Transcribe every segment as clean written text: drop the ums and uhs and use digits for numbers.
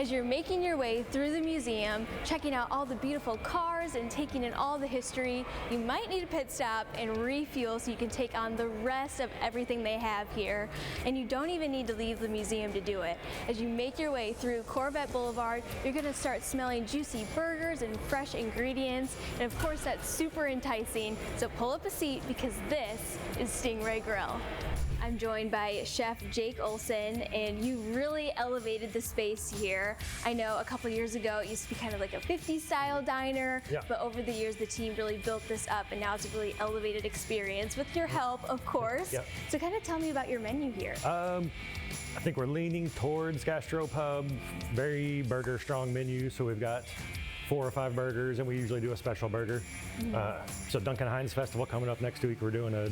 As you're making your way through the museum, checking out all the beautiful cars and taking in all the history, you might need a pit stop and refuel so you can take on the rest of everything they have here. And you don't even need to leave the museum to do it. As you make your way through Corvette Boulevard, you're going to start smelling juicy burgers and fresh ingredients. And of course, that's super enticing. So pull up a seat because this is Stingray Grill. I'm joined by Chef Jake Olson, and you really elevated the space here. I know a couple years ago it used to be kind of like a 50s style diner, but over the years the team really built this up, and now it's a really elevated experience with your help, of course. So kind of tell me about your menu here. I think we're leaning towards gastropub, very burger strong menu, so we've got 4 or 5 burgers, and we usually do a special burger. So Duncan Hines Festival coming up next week, we're doing a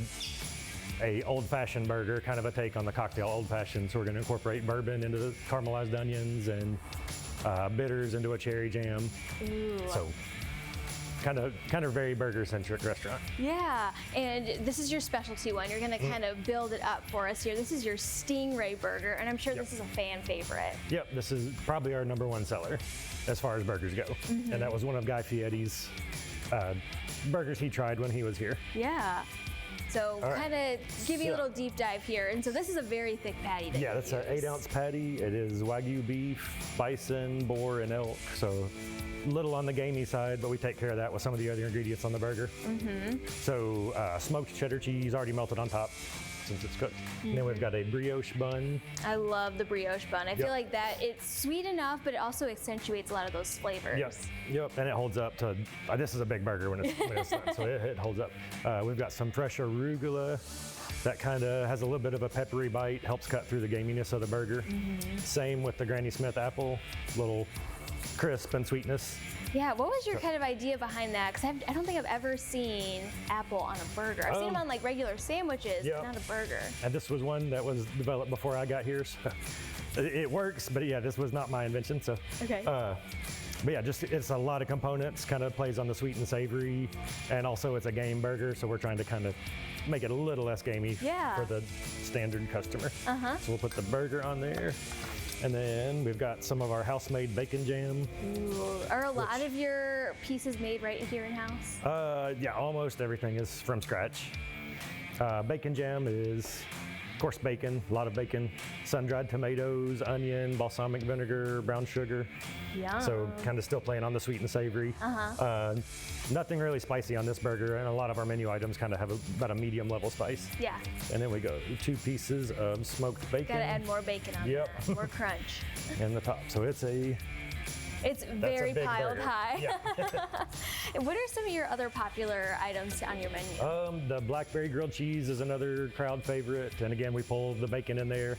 old-fashioned burger, kind of a take on the cocktail old-fashioned. So we're going to incorporate bourbon into the caramelized onions and bitters into a cherry jam. Ooh. So kind of very burger-centric restaurant. Yeah, and this is your specialty one. You're going to kind of build it up for us here. This is your Stingray burger, and I'm sure this is a fan favorite. Yep, this is probably our #1 seller as far as burgers go. And that was one of Guy Fieri's burgers he tried when he was here. Yeah. So kind of give you a little deep dive here. And so this is a very thick patty. Yeah, that's an 8-ounce patty. It is Wagyu beef, bison, boar, and elk. So little on the gamey side, but we take care of that with some of the other ingredients on the burger. So smoked cheddar cheese already melted on top since it's cooked. And then we've got a brioche bun. I love the brioche bun. I feel like that it's sweet enough, but it also accentuates a lot of those flavors. Yep, and it holds up to, this is a big burger when it's done, so it holds up. We've got some fresh arugula that kind of has a little bit of a peppery bite, helps cut through the gaminess of the burger. Same with the Granny Smith apple, little crisp and sweetness. Yeah, what was your kind of idea behind that? Because I don't think I've ever seen apple on a burger. I've seen them on like regular sandwiches, but not a burger. And this was one that was developed before I got here, so it works, but yeah, this was not my invention. So, but yeah, just it's a lot of components, kind of plays on the sweet and savory, and also it's a game burger, so we're trying to kind of make it a little less gamey for the standard customer. So we'll put the burger on there. And then we've got some of our house-made bacon jam. Ooh. Are a lot of your pieces made right here in-house? Yeah, almost everything is from scratch. Bacon jam is, of course, bacon, a lot of bacon, sun-dried tomatoes, onion, balsamic vinegar, brown sugar. Yum. So kind of still playing on the sweet and savory. Nothing really spicy on this burger, and a lot of our menu items kind of have about a medium level spice. Yeah. And then we go 2 pieces of smoked bacon. Gotta add more bacon on that, more crunch. And the top, so it's very piled high. Yeah. What are some of your other popular items on your menu? The blackberry grilled cheese is another crowd favorite, and again we pull the bacon in there,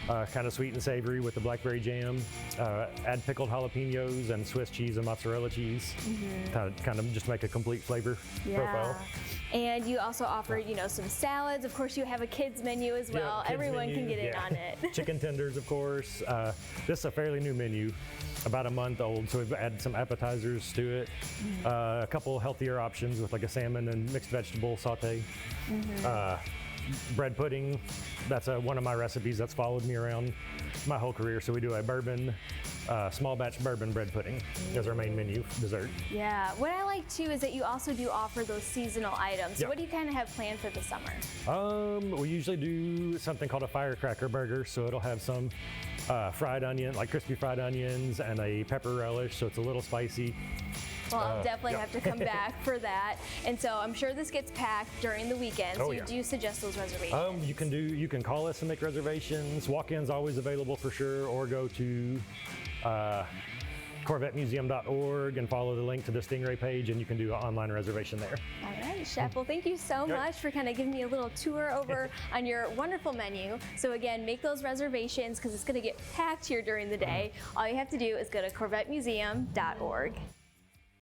kind of sweet and savory with the blackberry jam. Add pickled jalapenos and Swiss cheese and mozzarella cheese, kind of just make a complete flavor profile. And you also offer, some salads. Of course, you have a kids menu as well. Everyone can get in on it. Chicken tenders, of course. This is a fairly new menu, about a month old, so we've added some appetizers to it. A couple healthier options with like a salmon and mixed vegetable saute. Bread pudding, that's one of my recipes that's followed me around my whole career. So we do a bourbon, small batch bourbon bread pudding as our main menu dessert. Yeah, what I like too is that you also do offer those seasonal items. So what do you kind of have planned for the summer? We usually do something called a firecracker burger. So it'll have some fried onion, like crispy fried onions, and a pepper relish, so it's a little spicy. Well, I'll definitely have to come back for that. And so I'm sure this gets packed during the weekend. So you do suggest those reservations? You can call us and make reservations. Walk-ins always available for sure, or go to CorvetteMuseum.org and follow the link to the Stingray page, and you can do an online reservation there. All right, Chef. Well, thank you so much for kind of giving me a little tour over on your wonderful menu. So again, make those reservations because it's going to get packed here during the day. All you have to do is go to CorvetteMuseum.org.